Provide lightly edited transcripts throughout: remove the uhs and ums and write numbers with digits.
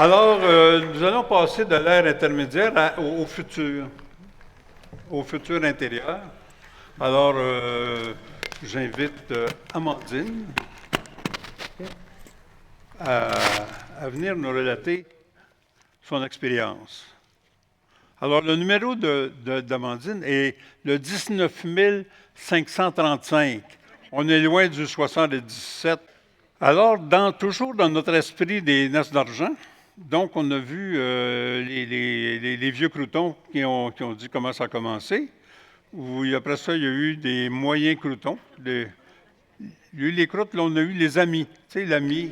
Alors, nous allons passer de l'ère intermédiaire au futur intérieur. Alors, j'invite Amandine à, à venir nous relater son expérience. Alors, le numéro d'Amandine est le 19 535. On est loin du 77. Alors, toujours dans notre esprit des noces d'argent, donc on a vu les vieux croutons qui ont dit comment ça a commencé. Après ça, il y a eu des moyens croutons. Il y a eu les croûtes, là, on a eu les amis. Tu sais, l'ami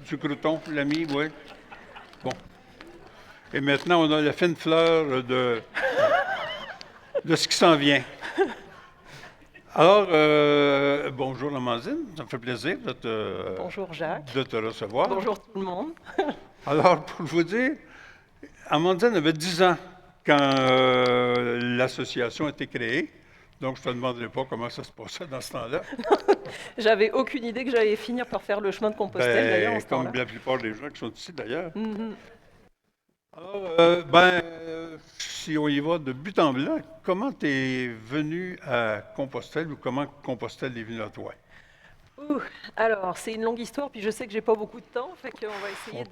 du crouton, l'ami, oui. Bon. Et maintenant, on a la fine fleur de ce qui s'en vient. Alors, bonjour Amandine, ça me fait plaisir Bonjour Jacques. De te recevoir. Bonjour tout le monde. Alors, pour vous dire, Amandine avait 10 ans quand l'association a été créée. Donc, je ne te demanderai pas comment ça se passait dans ce temps-là. J'avais aucune idée que j'allais finir par faire le chemin de Compostelle, d'ailleurs, en ce temps-là. Comme la plupart des gens qui sont ici, d'ailleurs. Mm-hmm. Alors, si on y va de but en blanc, comment tu es venu à Compostelle ou comment Compostelle est venu à toi? Alors, c'est une longue histoire, puis je sais que j'ai pas beaucoup de temps, fait qu'on va essayer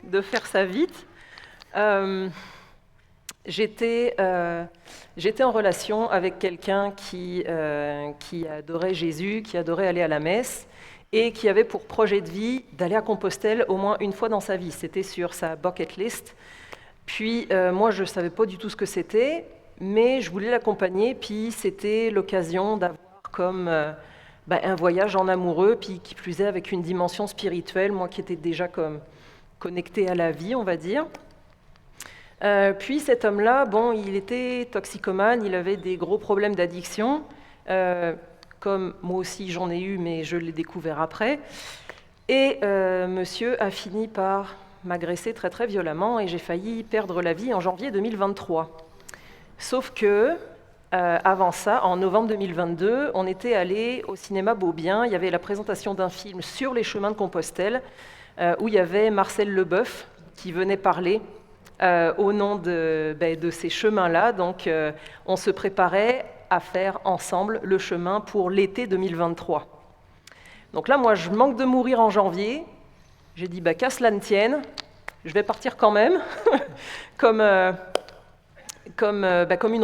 de faire ça vite. J'étais en relation avec quelqu'un qui adorait Jésus, qui adorait aller à la messe, et qui avait pour projet de vie d'aller à Compostelle au moins une fois dans sa vie. C'était sur sa bucket list. Puis moi, je ne savais pas du tout ce que c'était, mais je voulais l'accompagner, puis c'était l'occasion d'avoir comme un voyage en amoureux, puis qui plus est avec une dimension spirituelle, moi qui étais déjà comme connectée à la vie, on va dire. Puis cet homme-là, bon, il était toxicomane, il avait des gros problèmes d'addiction, comme moi aussi j'en ai eu, mais je l'ai découvert après. Et monsieur a fini par m'agresser très très violemment et j'ai failli perdre la vie en janvier 2023. Sauf que, avant ça, en novembre 2022, on était allé au cinéma Beaubien, il y avait la présentation d'un film sur les chemins de Compostelle, où il y avait Marcel Leboeuf qui venait parler au nom de ces chemins-là. Donc on se préparait à faire ensemble le chemin pour l'été 2023. Donc là, moi, je manque de mourir en janvier. J'ai dit, qu'à cela ne tienne, je vais partir quand même, comme une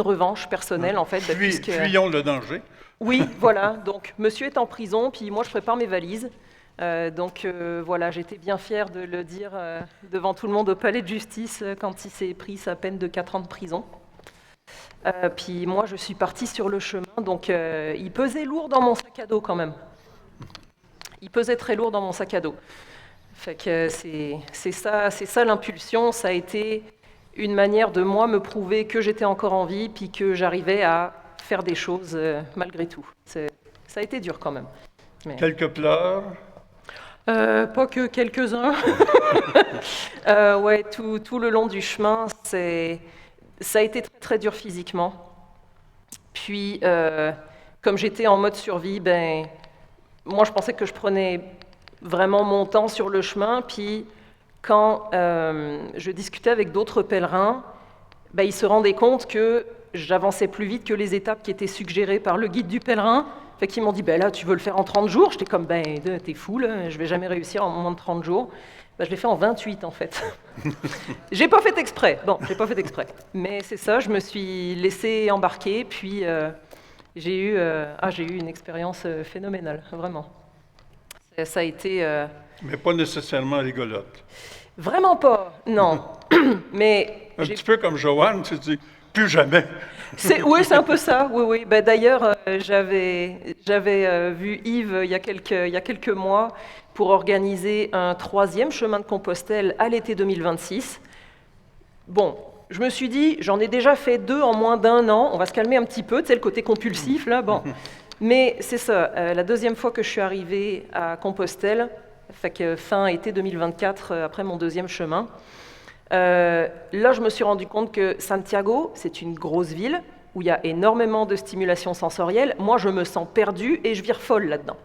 revanche personnelle, en fait. Fuyons le danger. Oui, voilà. Donc, monsieur est en prison, puis moi, je prépare mes valises. Voilà, j'étais bien fière de le dire devant tout le monde au palais de justice quand il s'est pris sa peine de 4 ans de prison. Puis moi, je suis partie sur le chemin, donc il pesait lourd dans mon sac à dos quand même. Il pesait très lourd dans mon sac à dos. Fait que c'est ça l'impulsion, ça a été une manière de moi me prouver que j'étais encore en vie, puis que j'arrivais à faire des choses malgré tout. Ça a été dur quand même. Mais... Quelques pleurs? Pas que quelques-uns. Ouais, tout le long du chemin, ça a été très, très dur physiquement. Puis, comme j'étais en mode survie, moi je pensais que je prenais vraiment mon temps sur le chemin, puis quand je discutais avec d'autres pèlerins, ils se rendaient compte que j'avançais plus vite que les étapes qui étaient suggérées par le guide du pèlerin. Fait qu'ils m'ont dit, là, tu veux le faire en 30 jours? J'étais comme, t'es fou, là, je vais jamais réussir en moins de 30 jours. Je l'ai fait en 28, en fait. J'ai pas fait exprès, mais c'est ça, je me suis laissée embarquer, puis j'ai eu une expérience phénoménale, vraiment. Ça a été... Mais pas nécessairement rigolote. Vraiment pas, non. Mais un petit peu comme Joanne, tu dis, plus jamais. Oui, c'est un peu ça, oui. D'ailleurs, j'avais vu Yves il y a quelques mois pour organiser un 3e chemin de Compostelle à l'été 2026. Bon, je me suis dit, j'en ai déjà fait 2 en moins d'1 an, on va se calmer un petit peu, tu sais, le côté compulsif, là, bon. Mais c'est ça, la 2e fois que je suis arrivée à Compostelle, fait que fin été 2024, après mon 2e chemin, là, je me suis rendu compte que Santiago, c'est une grosse ville où il y a énormément de stimulation sensorielle. Moi, je me sens perdue et je vire folle là-dedans.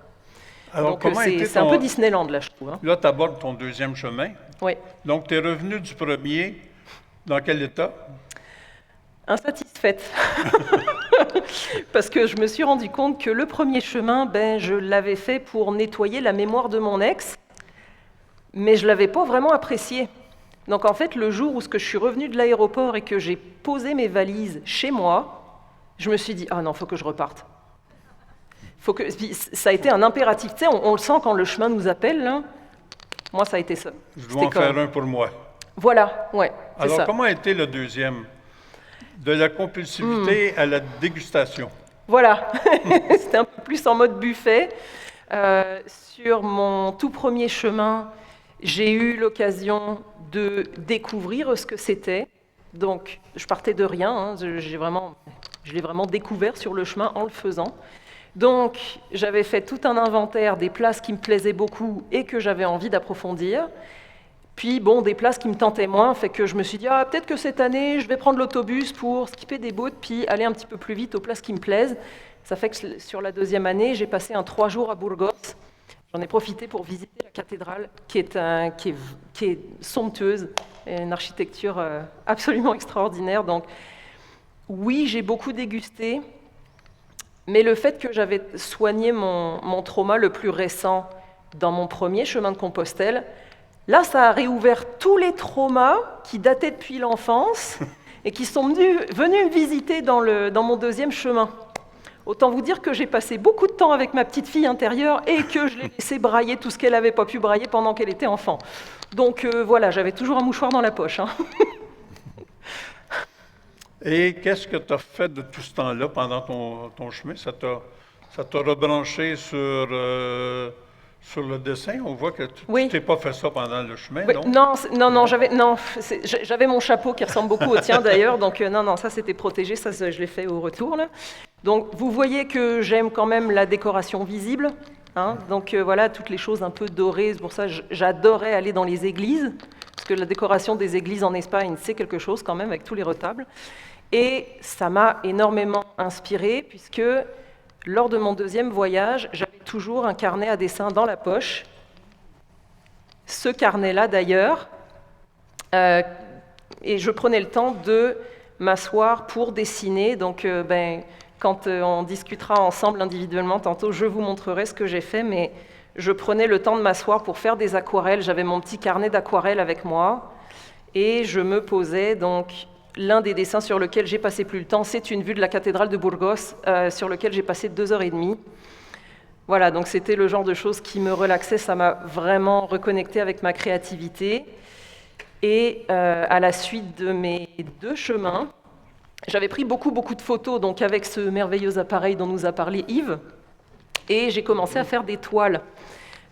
Alors, donc, c'est un peu Disneyland, là, je trouve. Hein. Là, tu abordes ton 2e chemin. Oui. Donc, tu es revenu du premier. Dans quel état? Insatisfaite. Parce que je me suis rendu compte que le premier chemin, je l'avais fait pour nettoyer la mémoire de mon ex, mais je ne l'avais pas vraiment apprécié. Donc en fait, le jour où je suis revenue de l'aéroport et que j'ai posé mes valises chez moi, je me suis dit, ah non, il faut que je reparte. Ça a été un impératif. Tu sais, on le sent quand le chemin nous appelle. Là. Moi, ça a été ça. Je dois en faire un pour moi. Voilà, ouais. Alors, ça. comment a été le deuxième? De la compulsivité à la dégustation. Voilà, c'était un peu plus en mode buffet. Sur mon tout premier chemin, j'ai eu l'occasion de découvrir ce que c'était. Donc, je partais de rien, hein. Je l'ai vraiment découvert sur le chemin en le faisant. Donc, j'avais fait tout un inventaire des places qui me plaisaient beaucoup et que j'avais envie d'approfondir. Puis, des places qui me tentaient moins, fait que je me suis dit, peut-être que cette année, je vais prendre l'autobus pour skipper des bouts, puis aller un petit peu plus vite aux places qui me plaisent. Ça fait que sur la deuxième année, j'ai passé 3 jours à Burgos. J'en ai profité pour visiter la cathédrale, qui est somptueuse, une architecture absolument extraordinaire. Donc, oui, j'ai beaucoup dégusté, mais le fait que j'avais soigné mon trauma le plus récent dans mon premier chemin de Compostelle, là, ça a réouvert tous les traumas qui dataient depuis l'enfance et qui sont venus me visiter dans mon deuxième chemin. Autant vous dire que j'ai passé beaucoup de temps avec ma petite fille intérieure et que je l'ai laissé brailler tout ce qu'elle n'avait pas pu brailler pendant qu'elle était enfant. Donc voilà, j'avais toujours un mouchoir dans la poche. Hein. Et qu'est-ce que tu as fait de tout ce temps-là pendant ton chemin? Ça t'a rebranché sur le dessin? On voit que tu t'es pas fait ça pendant le chemin, oui, non? Non, j'avais mon chapeau qui ressemble beaucoup au tien d'ailleurs, donc non, ça c'était protégé, ça je l'ai fait au retour. Là. Donc vous voyez que j'aime quand même la décoration visible, hein, donc voilà, toutes les choses un peu dorées, c'est pour ça que j'adorais aller dans les églises, parce que la décoration des églises en Espagne, c'est quelque chose quand même avec tous les retables. Et ça m'a énormément inspirée, puisque lors de mon deuxième voyage, j'avais toujours un carnet à dessin dans la poche. Ce carnet-là, d'ailleurs, et je prenais le temps de m'asseoir pour dessiner. Donc, quand on discutera ensemble individuellement, tantôt, je vous montrerai ce que j'ai fait, mais je prenais le temps de m'asseoir pour faire des aquarelles. J'avais mon petit carnet d'aquarelles avec moi, et je me posais donc. L'un des dessins sur lequel j'ai passé plus le temps, c'est une vue de la cathédrale de Burgos, sur lequel j'ai passé 2h30. Voilà, donc c'était le genre de choses qui me relaxait, ça m'a vraiment reconnecté avec ma créativité. Et à la suite de mes 2 chemins, j'avais pris beaucoup de photos donc avec ce merveilleux appareil dont nous a parlé Yves, et j'ai commencé à faire des toiles.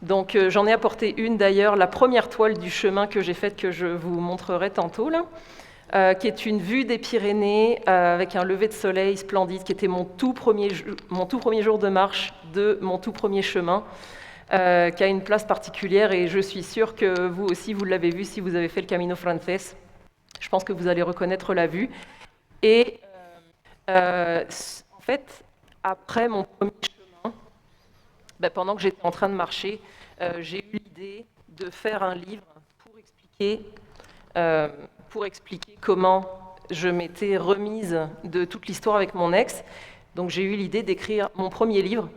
Donc j'en ai apporté une d'ailleurs, la première toile du chemin que j'ai faite, que je vous montrerai tantôt là. Qui est une vue des Pyrénées avec un lever de soleil splendide, qui était mon tout premier jour de marche de mon tout premier chemin, qui a une place particulière, et je suis sûre que vous aussi, vous l'avez vu si vous avez fait le Camino Frances. Je pense que vous allez reconnaître la vue. Et en fait, après mon premier chemin, pendant que j'étais en train de marcher, j'ai eu l'idée de faire un livre pour expliquer comment je m'étais remise de toute l'histoire avec mon ex. Donc j'ai eu l'idée d'écrire mon premier livre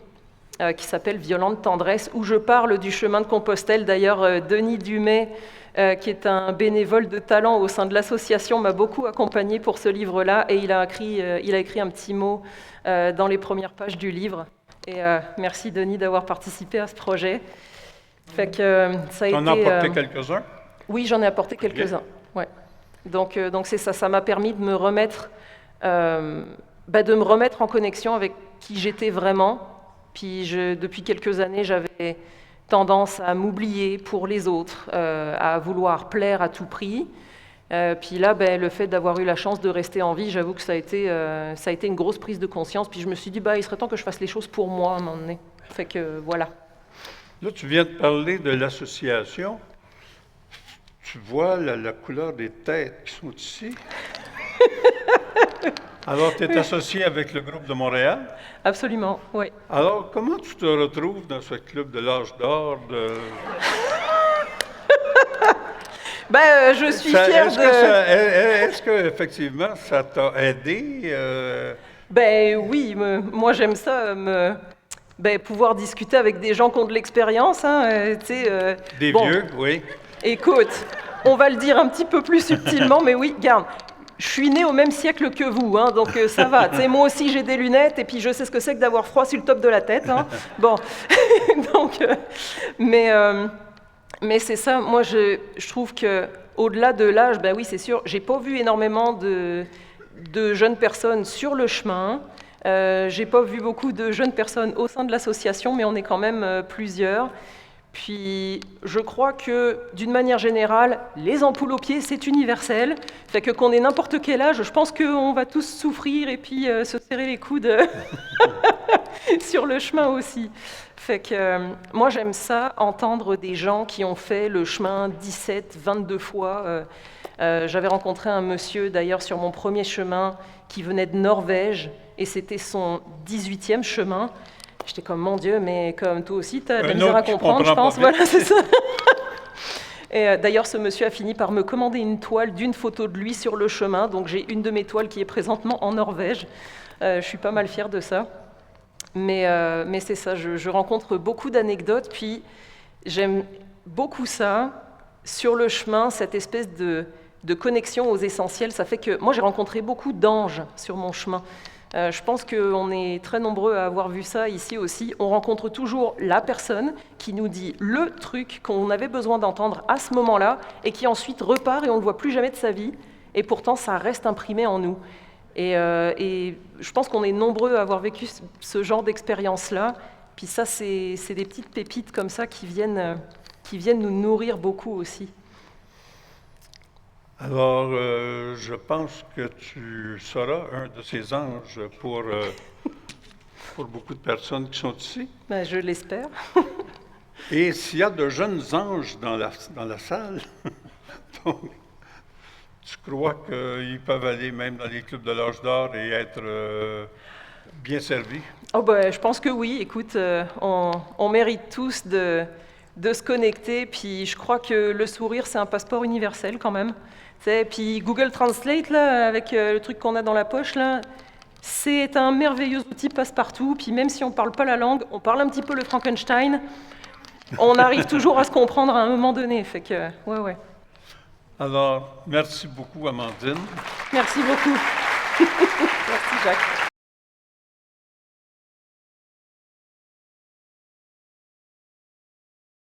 qui s'appelle « Violente tendresse », où je parle du chemin de Compostelle. D'ailleurs, Denis Dumay, qui est un bénévole de talent au sein de l'association, m'a beaucoup accompagné pour ce livre-là, et il a écrit un petit mot dans les premières pages du livre. Et merci Denis d'avoir participé à ce projet. Fait que ça a été. Tu en as apporté quelques-uns? Oui, j'en ai apporté quelques-uns. Ouais. Donc c'est ça. Ça m'a permis de me remettre en connexion avec qui j'étais vraiment. Puis depuis quelques années, j'avais tendance à m'oublier pour les autres, à vouloir plaire à tout prix. Puis là, le fait d'avoir eu la chance de rester en vie, j'avoue que ça a été une grosse prise de conscience. Puis je me suis dit, il serait temps que je fasse les choses pour moi à un moment donné. Fait que voilà. Là, tu viens de parler de l'association. Tu vois la couleur des têtes qui sont ici. Alors, tu es associé avec le groupe de Montréal? Absolument, oui. Alors, comment tu te retrouves dans ce club de l'âge d'or Je suis fière Est-ce que effectivement ça t'a aidé? Oui, moi j'aime ça, pouvoir discuter avec des gens qui ont de l'expérience. Hein, Des vieux, oui. Écoute, on va le dire un petit peu plus subtilement, mais oui, garde. Je suis née au même siècle que vous, hein, donc ça va. Moi aussi j'ai des lunettes et puis je sais ce que c'est que d'avoir froid sur le top de la tête. Hein. Bon, donc, mais c'est ça. Moi, je trouve que au-delà de l'âge, oui, c'est sûr. J'ai pas vu énormément de jeunes personnes sur le chemin. J'ai pas vu beaucoup de jeunes personnes au sein de l'association, mais on est quand même plusieurs. Puis, je crois que, d'une manière générale, les ampoules aux pieds, c'est universel. Fait que qu'on ait n'importe quel âge, je pense qu'on va tous souffrir et puis se serrer les coudes sur le chemin aussi. Fait que moi, j'aime ça, entendre des gens qui ont fait le chemin 17, 22 fois. J'avais rencontré un monsieur, d'ailleurs, sur mon premier chemin, qui venait de Norvège, et c'était son 18e chemin. J'étais comme, mon Dieu, mais comme toi aussi, tu as de la misère à comprendre, je pense. Voilà, c'est ça. Et d'ailleurs, ce monsieur a fini par me commander une toile d'une photo de lui sur le chemin. Donc, j'ai une de mes toiles qui est présentement en Norvège. Je suis pas mal fière de ça. Mais c'est ça, je rencontre beaucoup d'anecdotes. Puis, j'aime beaucoup ça. Sur le chemin, cette espèce de connexion aux essentiels, ça fait que moi, j'ai rencontré beaucoup d'anges sur mon chemin. Je pense qu'on est très nombreux à avoir vu ça ici aussi. On rencontre toujours la personne qui nous dit le truc qu'on avait besoin d'entendre à ce moment-là et qui ensuite repart et on ne le voit plus jamais de sa vie. Et pourtant, ça reste imprimé en nous. Et je pense qu'on est nombreux à avoir vécu ce genre d'expérience-là. Puis ça, c'est des petites pépites comme ça qui viennent nous nourrir beaucoup aussi. Alors, je pense que tu seras un de ces anges pour beaucoup de personnes qui sont ici. Je l'espère. Et s'il y a de jeunes anges dans la salle, donc, tu crois qu'ils peuvent aller même dans les clubs de l'âge d'or et être bien servis? Je pense que oui. Écoute, on mérite tous de se connecter. Puis je crois que le sourire, c'est un passeport universel quand même. Puis Google Translate, là, avec le truc qu'on a dans la poche, là, c'est un merveilleux outil passe-partout. Puis même si on ne parle pas la langue, on parle un petit peu le Frankenstein. On arrive toujours à se comprendre à un moment donné. Fait que, ouais. Alors, merci beaucoup, Amandine. Merci beaucoup. Merci, Jacques.